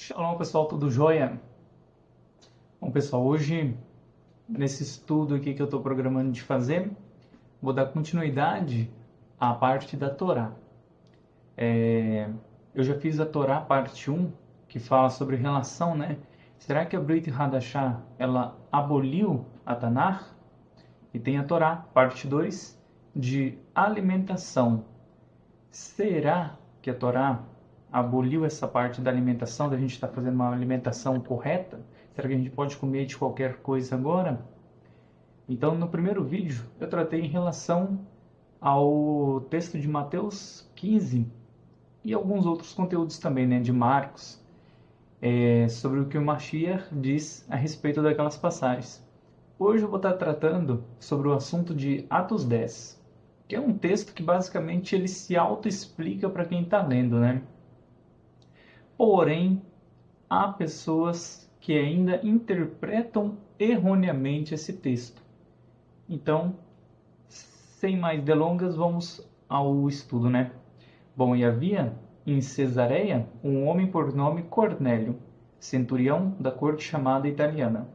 Shalom, pessoal, tudo jóia? Bom, pessoal, hoje, nesse estudo aqui que eu estou programando de fazer, vou dar continuidade à parte da Torá. Eu já fiz a Torá, parte um, que fala sobre relação, né? Será que a Brit Hadashah, ela aboliu a Tanakh? E tem a Torá, parte 2, de alimentação. Será que a Torá aboliu essa parte da alimentação, da gente estar fazendo uma alimentação correta? Será que a gente pode comer de qualquer coisa agora? Então, no primeiro vídeo, eu tratei em relação ao texto de Mateus 15 e alguns outros conteúdos também, né, de Marcos, sobre o que o Mashiach diz a respeito daquelas passagens. Hoje eu vou estar tratando sobre o assunto de Atos 10, que é um texto que basicamente ele se auto-explica para quem está lendo, né? Porém, há pessoas que ainda interpretam erroneamente esse texto. Então, sem mais delongas, vamos ao estudo, né? Bom, e havia em Cesareia um homem por nome Cornélio, centurião da corte chamada italiana,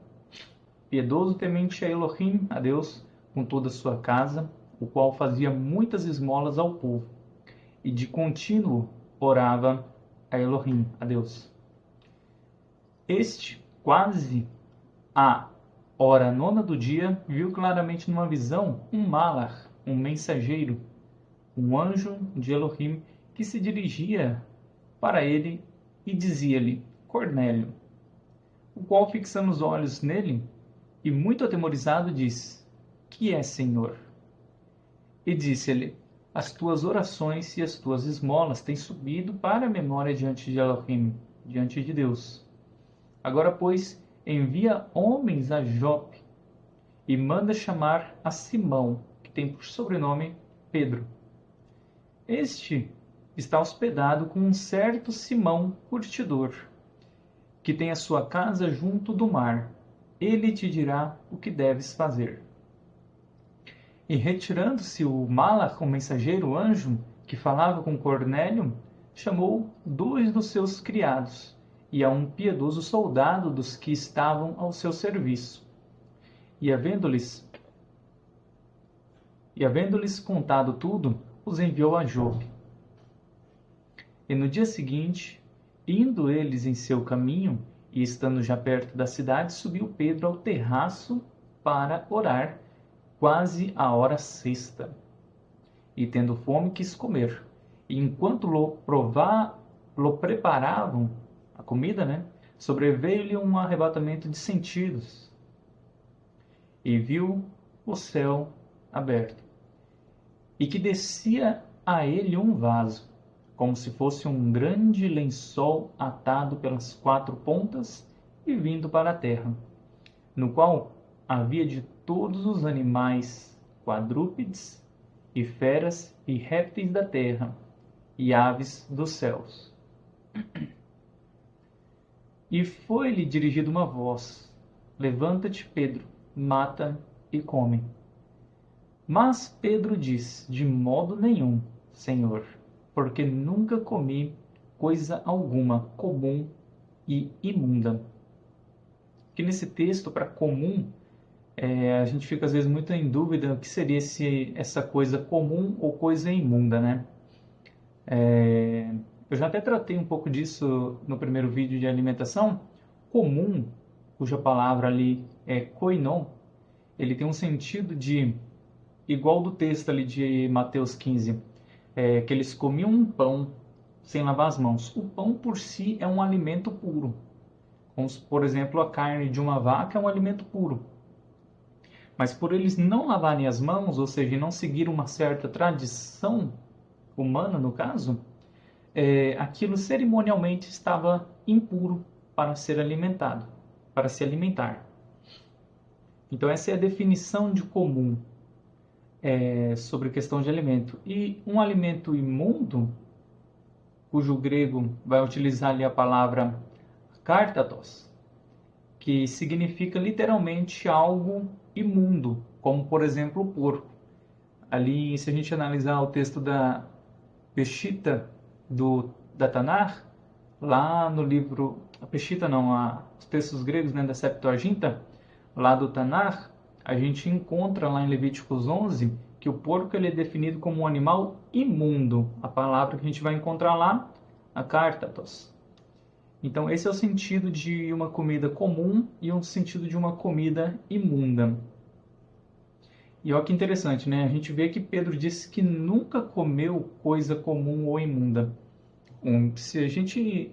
piedoso, temente a Elohim, a Deus, com toda a sua casa, o qual fazia muitas esmolas ao povo, e de contínuo orava a Elohim, a Deus. Este, quase à hora nona do dia, viu claramente numa visão um malach, um mensageiro, um anjo de Elohim, que se dirigia para ele e dizia-lhe: Cornélio. O qual, fixando os olhos nele, e muito atemorizado, disse: Que é, Senhor? E disse-lhe: As tuas orações e as tuas esmolas têm subido para a memória diante de Elohim, diante de Deus. Agora, pois, envia homens a Jope e manda chamar a Simão, que tem por sobrenome Pedro. Este está hospedado com um certo Simão curtidor, que tem a sua casa junto do mar. Ele te dirá o que deves fazer. E retirando-se o malach, o mensageiro, o anjo, que falava com Cornélio, chamou 2 dos seus criados e a um piedoso soldado dos que estavam ao seu serviço. E havendo-lhes contado tudo, os enviou a Jope. E no dia seguinte, indo eles em seu caminho, e estando já perto da cidade, subiu Pedro ao terraço para orar, quase à hora sexta. E tendo fome, quis comer. E enquanto lo preparavam, a comida, né? Sobreveio-lhe um arrebatamento de sentidos. E viu o céu aberto. E que descia a ele um vaso, como se fosse um grande lençol atado pelas 4 pontas e vindo para a terra, no qual havia de todos os animais quadrúpedes e feras e répteis da terra e aves dos céus. E foi-lhe dirigida uma voz: Levanta-te, Pedro, mata e come. Mas Pedro disse: De modo nenhum, Senhor, porque nunca comi coisa alguma comum e imunda. Que nesse texto, para comum, a gente fica às vezes muito em dúvida o que seria essa coisa comum ou coisa imunda, né? Eu já até tratei um pouco disso no primeiro vídeo de alimentação. Comum, cuja palavra ali é koinon, ele tem um sentido de, igual do texto ali de Mateus 15, que eles comiam um pão sem lavar as mãos. O pão por si é um alimento puro. Como, por exemplo, a carne de uma vaca é um alimento puro. Mas por eles não lavarem as mãos, ou seja, não seguir uma certa tradição humana, no caso, aquilo cerimonialmente estava impuro para ser alimentado, para se alimentar. Então essa é a definição de comum sobre questão de alimento. E um alimento imundo, cujo grego vai utilizar ali a palavra kartatos, que significa literalmente algo imundo, como por exemplo o porco. Ali, se a gente analisar o texto da Peshita da Tanakh, lá no livro, a Peshitta não, os textos gregos, né, da Septuaginta, lá do Tanar, a gente encontra lá em Levíticos 11 que o porco ele é definido como um animal imundo. A palavra que a gente vai encontrar lá, a kartatos. Então esse é o sentido de uma comida comum e o sentido de uma comida imunda. E olha que interessante, né? A gente vê que Pedro disse que nunca comeu coisa comum ou imunda. Se a gente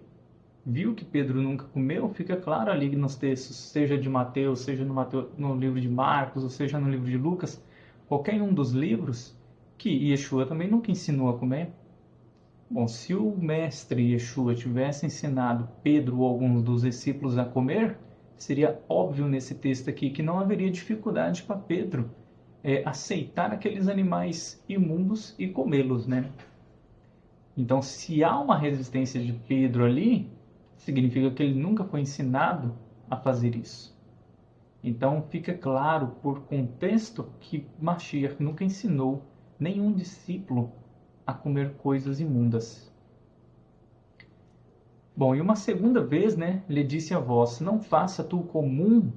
viu que Pedro nunca comeu, fica claro ali nos textos, seja de Mateus, seja no livro de Marcos, ou seja no livro de Lucas, qualquer um dos livros, que Yeshua também nunca ensinou a comer. Bom, se o mestre Yeshua tivesse ensinado Pedro ou alguns dos discípulos a comer, seria óbvio nesse texto aqui que não haveria dificuldade para Pedro aceitar aqueles animais imundos e comê-los, né? Então, se há uma resistência de Pedro ali, significa que ele nunca foi ensinado a fazer isso. Então, fica claro por contexto que Mashiach nunca ensinou nenhum discípulo a comer coisas imundas. Bom, e uma segunda vez, né, ele disse a vós, não faça tu comum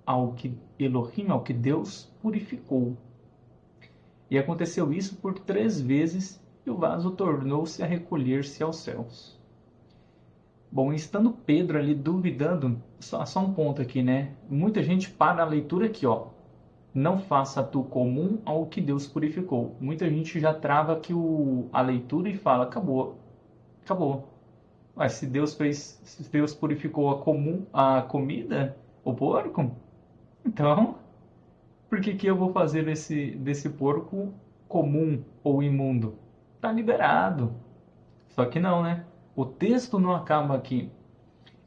ao que Elohim, ao que Deus purificou. E aconteceu isso por 3 vezes, e o vaso tornou-se a recolher-se aos céus. Bom, estando Pedro ali duvidando, só um ponto aqui, né? Muita gente para a leitura aqui, ó. Não faça tu comum ao que Deus purificou. Muita gente já trava aqui a leitura e fala, acabou. Mas se Deus purificou a comida, o porco, então por que eu vou fazer desse porco comum ou imundo? Tá liberado. Só que não, né? O texto não acaba aqui.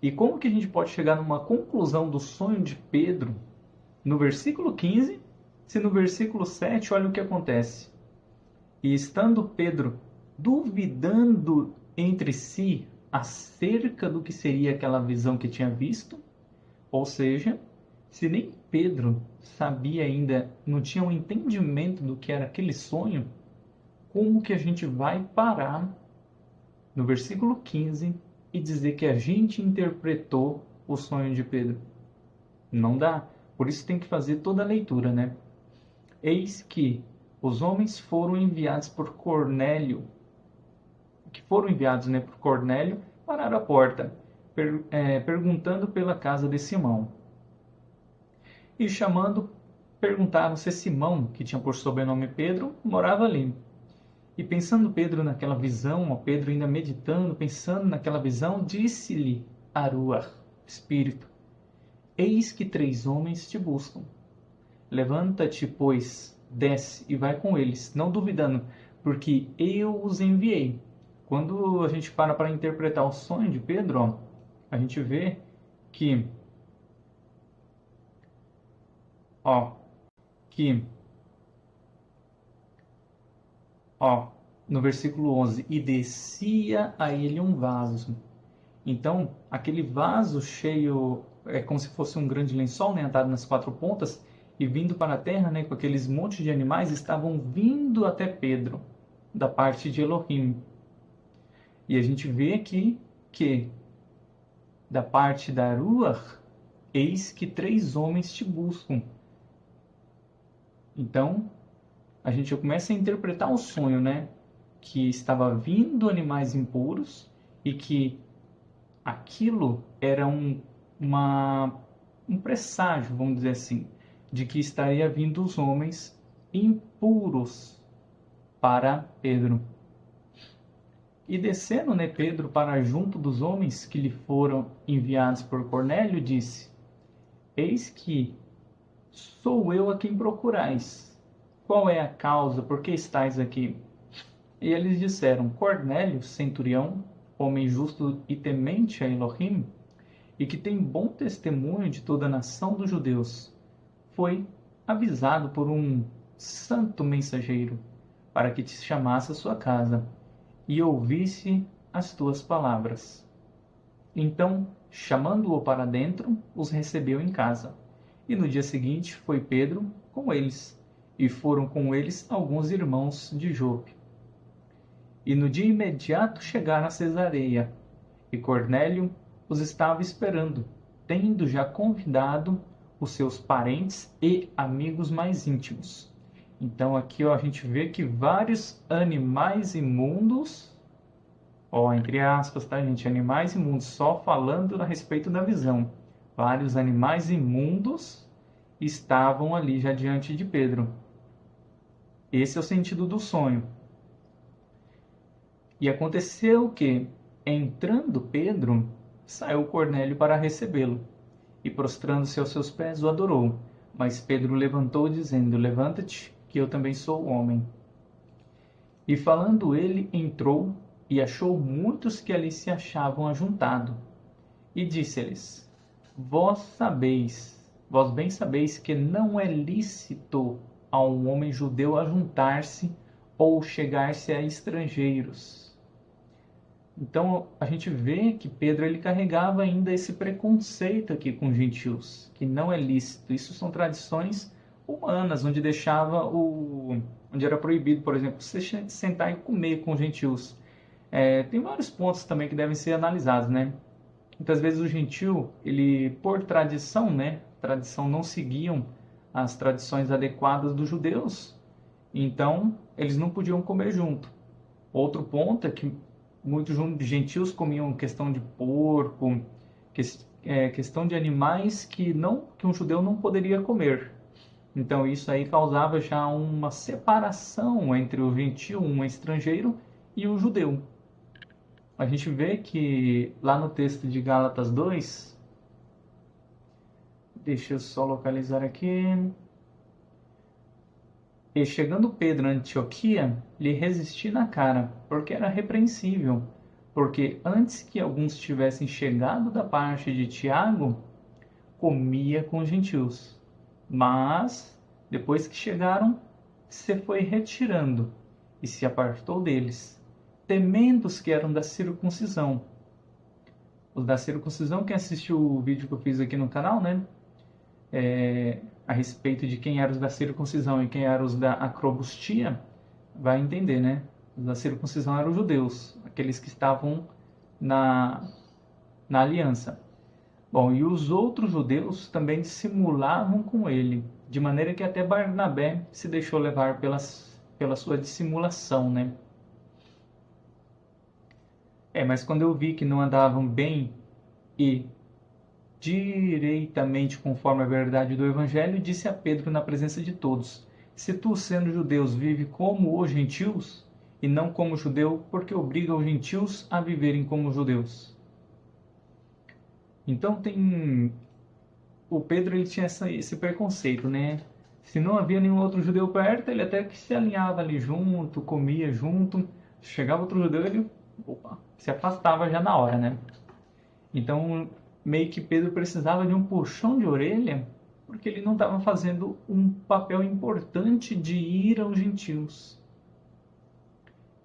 E como que a gente pode chegar numa conclusão do sonho de Pedro no versículo 15, se no versículo 7, olha o que acontece. E estando Pedro duvidando entre si acerca do que seria aquela visão que tinha visto, ou seja, se nem Pedro sabia ainda, não tinha um entendimento do que era aquele sonho, como que a gente vai parar no versículo 15 e dizer que a gente interpretou o sonho de Pedro? Não dá. Por isso tem que fazer toda a leitura, né? Eis que os homens foram enviados por Cornélio, por Cornélio, pararam a porta, perguntando pela casa de Simão. E chamando, perguntaram se Simão, que tinha por sobrenome Pedro, morava ali. E pensando Pedro naquela visão, Pedro ainda meditando, pensando naquela visão, disse-lhe Aruach, Espírito, eis que 3 homens te buscam. Levanta-te, pois, desce e vai com eles, não duvidando, porque eu os enviei. Quando a gente para interpretar o sonho de Pedro, a gente vê que, no versículo 11, e descia a ele um vaso. Então, aquele vaso cheio, é como se fosse um grande lençol, né, atado nas 4 pontas, e vindo para a terra, né, com aqueles montes de animais, estavam vindo até Pedro, da parte de Elohim. E a gente vê aqui que, da parte da Ruach, eis que 3 homens te buscam. Então, a gente começa a interpretar o sonho, né, que estava vindo animais impuros e que aquilo era um presságio, vamos dizer assim, de que estaria vindo os homens impuros para Pedro. E descendo, né, Pedro para junto dos homens que lhe foram enviados por Cornélio, disse, eis que sou eu a quem procurais. Qual é a causa? Por que estáis aqui? E eles disseram, Cornélio, centurião, homem justo e temente a Elohim, e que tem bom testemunho de toda a nação dos judeus, foi avisado por um santo mensageiro, para que te chamasse à sua casa, e ouvisse as tuas palavras. Então, chamando-o para dentro, os recebeu em casa. E no dia seguinte foi Pedro com eles, e foram com eles alguns irmãos de Jope. E no dia imediato chegaram a Cesareia, e Cornélio os estava esperando, tendo já convidado os seus parentes e amigos mais íntimos. Então aqui ó, a gente vê que vários animais imundos, ó, entre aspas, tá gente? Animais imundos, só falando a respeito da visão. Vários animais imundos estavam ali já diante de Pedro. Esse é o sentido do sonho. E aconteceu que, entrando Pedro, saiu Cornélio para recebê-lo, e prostrando-se aos seus pés, o adorou. Mas Pedro levantou, dizendo: Levanta-te, que eu também sou homem. E falando ele, entrou, e achou muitos que ali se achavam ajuntado. E disse-lhes: vós bem sabeis que não é lícito a um homem judeu ajuntar-se ou chegar-se a estrangeiros. Então a gente vê que Pedro ele carregava ainda esse preconceito aqui com gentios, que não é lícito. Isso são tradições humanas, onde onde era proibido, por exemplo, você sentar e comer com gentios. Tem vários pontos também que devem ser analisados, né? Muitas vezes o gentio, ele por tradição, né? Tradição não seguiam as tradições adequadas dos judeus, então eles não podiam comer junto. Outro ponto é que muitos gentios comiam questão de porco, questão de animais que um judeu não poderia comer. Então isso aí causava já uma separação entre o gentio, um estrangeiro, e o judeu. A gente vê que lá no texto de Gálatas 2, deixa eu só localizar aqui. E chegando Pedro a Antioquia, lhe resisti na cara, porque era repreensível, porque antes que alguns tivessem chegado da parte de Tiago, comia com os gentios. Mas, depois que chegaram, se foi retirando e se apartou deles, temendo os que eram da circuncisão. Os da circuncisão, quem assistiu o vídeo que eu fiz aqui no canal, né? A respeito de quem eram os da circuncisão e quem eram os da acrobustia, vai entender, né? Os da circuncisão eram os judeus, aqueles que estavam na aliança. Bom, e os outros judeus também dissimulavam com ele, de maneira que até Barnabé se deixou levar pela sua dissimulação, né? Mas quando eu vi que não andavam bem e direitamente conforme a verdade do Evangelho, disse a Pedro na presença de todos: Se tu, sendo judeus, vive como os gentios, e não como judeu, porque obriga os gentios a viverem como judeus. Então o Pedro ele tinha esse preconceito, né? Se não havia nenhum outro judeu perto, ele até que se alinhava ali junto, comia junto. Chegava outro judeu, ele se afastava já na hora, né? Então, meio que Pedro precisava de um puxão de orelha, porque ele não estava fazendo um papel importante de ir aos gentios.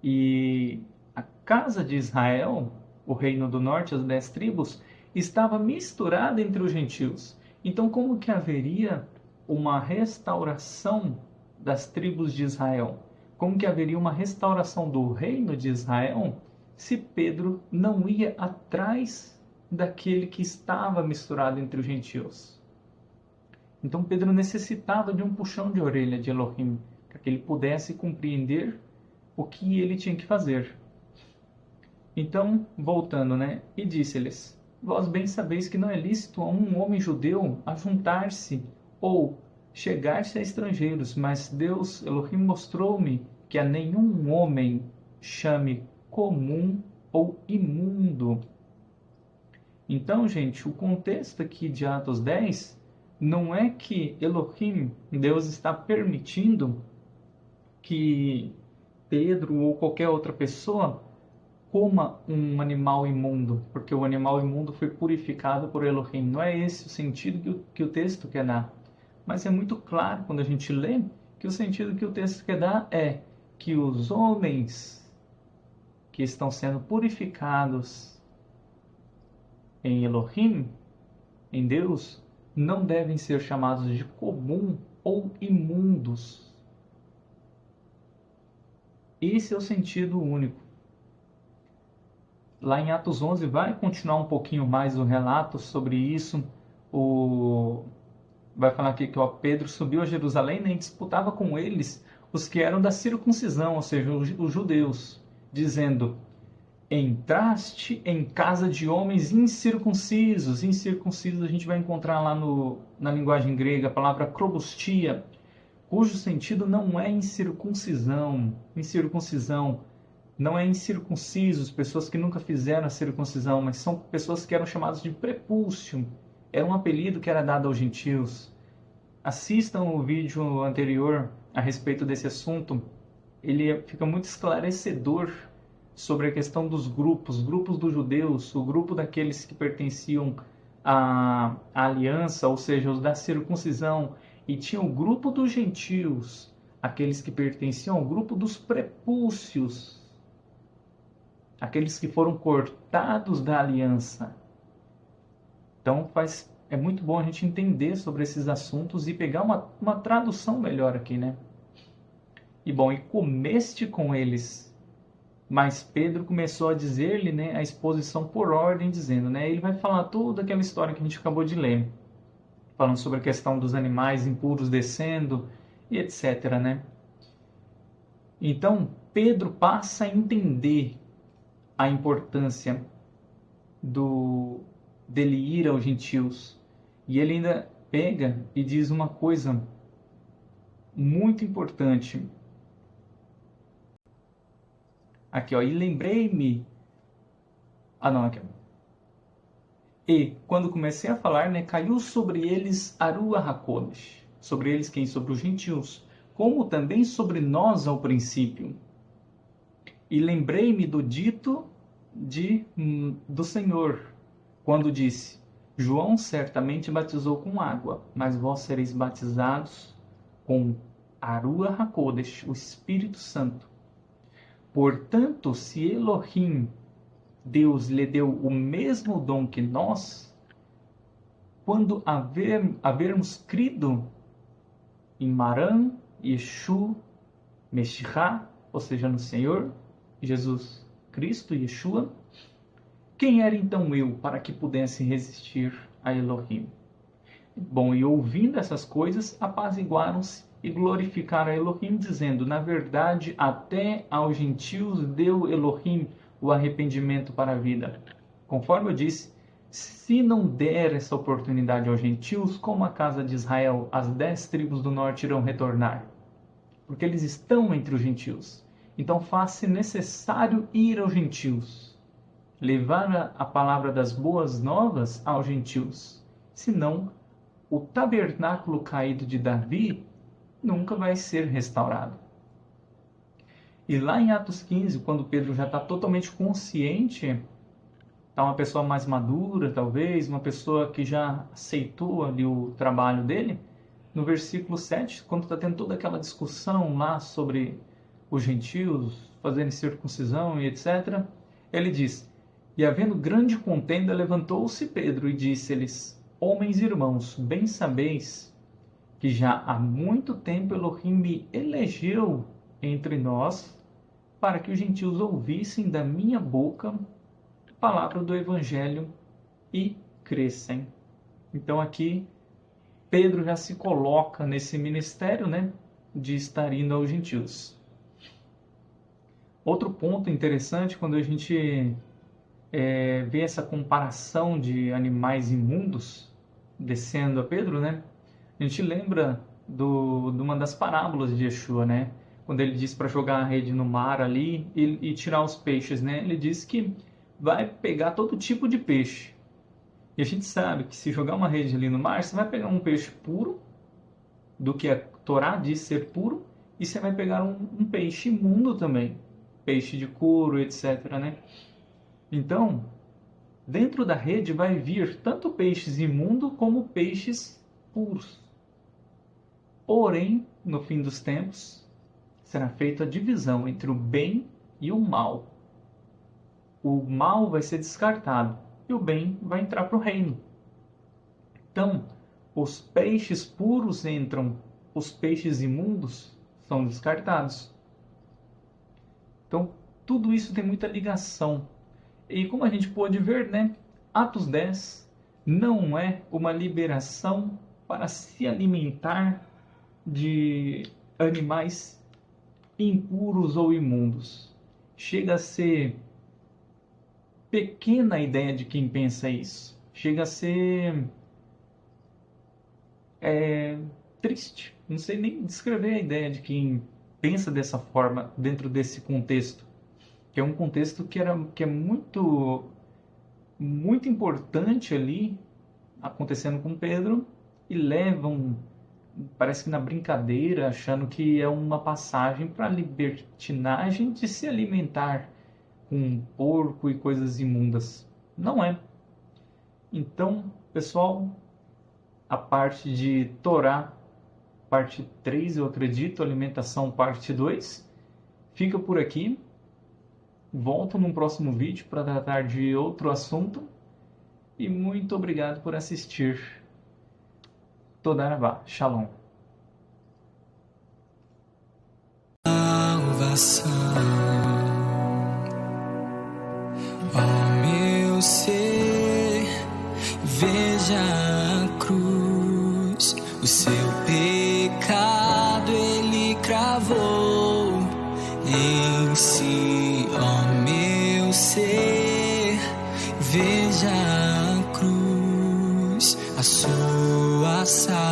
E a casa de Israel, o reino do norte, as 10 tribos, estava misturada entre os gentios. Então, como que haveria uma restauração das tribos de Israel? Como que haveria uma restauração do reino de Israel se Pedro não ia atrás daquele que estava misturado entre os gentios? Então Pedro necessitava de um puxão de orelha de Elohim, para que ele pudesse compreender o que ele tinha que fazer. Então, voltando, né? E disse-lhes: Vós bem sabeis que não é lícito a um homem judeu ajuntar-se ou chegar-se a estrangeiros, mas Deus, Elohim, mostrou-me que a nenhum homem chame comum ou imundo. Então, gente, o contexto aqui de Atos 10 não é que Elohim, Deus, está permitindo que Pedro ou qualquer outra pessoa coma um animal imundo, porque o animal imundo foi purificado por Elohim. Não é esse o sentido que o texto quer dar. Mas é muito claro quando a gente lê que o sentido que o texto quer dar é que os homens que estão sendo purificados em Elohim, em Deus, não devem ser chamados de comum ou imundos. Esse é o sentido único. Lá em Atos 11 vai continuar um pouquinho mais o relato sobre isso. Vai falar aqui que Pedro subiu a Jerusalém, né, e disputava com eles os que eram da circuncisão, ou seja, os judeus, dizendo: entraste em casa de homens incircuncisos. Incircuncisos a gente vai encontrar lá na linguagem grega a palavra krobustia, cujo sentido não é incircuncisão. Incircuncisão não é incircuncisos, pessoas que nunca fizeram a circuncisão, mas são pessoas que eram chamadas de prepúcio. Era um apelido que era dado aos gentios. Assistam o vídeo anterior a respeito desse assunto. Ele fica muito esclarecedor sobre a questão dos grupos dos judeus, o grupo daqueles que pertenciam à aliança, ou seja, os da circuncisão, e tinha o grupo dos gentios, aqueles que pertenciam ao grupo dos prepúcios, aqueles que foram cortados da aliança. Então é muito bom a gente entender sobre esses assuntos e pegar uma tradução melhor aqui, né? E bom, e comeste com eles. Mas Pedro começou a dizer-lhe, né, a exposição por ordem, dizendo, né, ele vai falar toda aquela história que a gente acabou de ler, falando sobre a questão dos animais impuros descendo e etc, né? Então, Pedro passa a entender a importância dele ir aos gentios. E ele ainda pega e diz uma coisa muito importante. Aqui, ó, e lembrei-me... aqui, ó. E, quando comecei a falar, né, caiu sobre eles Arua Hakodesh. Sobre eles quem? Sobre os gentios. Como também sobre nós ao princípio. E lembrei-me do dito do Senhor, quando disse: João certamente batizou com água, mas vós sereis batizados com Arua Hakodesh, o Espírito Santo. Portanto, se Elohim, Deus, lhe deu o mesmo dom que nós, quando havermos crido em Maran, Yeshu, Meshihá, ou seja, no Senhor Jesus Cristo, Yeshua, quem era então eu para que pudesse resistir a Elohim? Bom, e ouvindo essas coisas, apaziguaram-se e glorificaram a Elohim, dizendo: na verdade, até aos gentios deu Elohim o arrependimento para a vida. Conforme eu disse, se não der essa oportunidade aos gentios, como a casa de Israel, as 10 tribos do norte irão retornar? Porque eles estão entre os gentios. Então faz-se necessário ir aos gentios, levar a palavra das boas novas aos gentios. Senão, o tabernáculo caído de Davi nunca vai ser restaurado. E lá em Atos 15, quando Pedro já está totalmente consciente, está uma pessoa mais madura, talvez, uma pessoa que já aceitou ali o trabalho dele, no versículo 7, quando está tendo toda aquela discussão lá sobre os gentios fazendo circuncisão e etc., ele diz: e havendo grande contenda, levantou-se Pedro e disse-lhes: homens e irmãos, bem sabeis que já há muito tempo Elohim me elegeu entre nós para que os gentios ouvissem da minha boca a palavra do Evangelho e crescem. Então aqui Pedro já se coloca nesse ministério, né, de estar indo aos gentios. Outro ponto interessante, quando a gente vê essa comparação de animais imundos descendo a Pedro, né, a gente lembra de uma das parábolas de Yeshua, né, quando ele diz para jogar a rede no mar ali e tirar os peixes, né, ele diz que vai pegar todo tipo de peixe. E a gente sabe que se jogar uma rede ali no mar, você vai pegar um peixe puro, do que a Torá diz ser puro, e você vai pegar um peixe imundo também, peixe de couro, etc, né? Então, dentro da rede vai vir tanto peixes imundos como peixes puros. Porém, no fim dos tempos, será feita a divisão entre o bem e o mal. O mal vai ser descartado e o bem vai entrar para o reino. Então, os peixes puros entram, os peixes imundos são descartados. Então, tudo isso tem muita ligação. E como a gente pôde ver, né, Atos 10 não é uma liberação para se alimentar de animais impuros ou imundos. Chega a ser pequena a ideia de quem pensa isso. Chega a ser triste. Não sei nem descrever a ideia de quem pensa dessa forma dentro desse contexto, que é um contexto que é muito muito importante ali acontecendo com Pedro, e levam, parece que na brincadeira, achando que é uma passagem para a libertinagem de se alimentar com porco e coisas imundas. Não é. Então, pessoal, a parte de Torá, parte 3, eu acredito, alimentação, parte 2, fica por aqui. Volto num próximo vídeo para tratar de outro assunto. E muito obrigado por assistir. Toda Arabá. Shalom. Salvação, ó meu ser, veja a cruz, o seu pecado ele cravou em si, ó meu ser, veja a cruz, a sua salvação.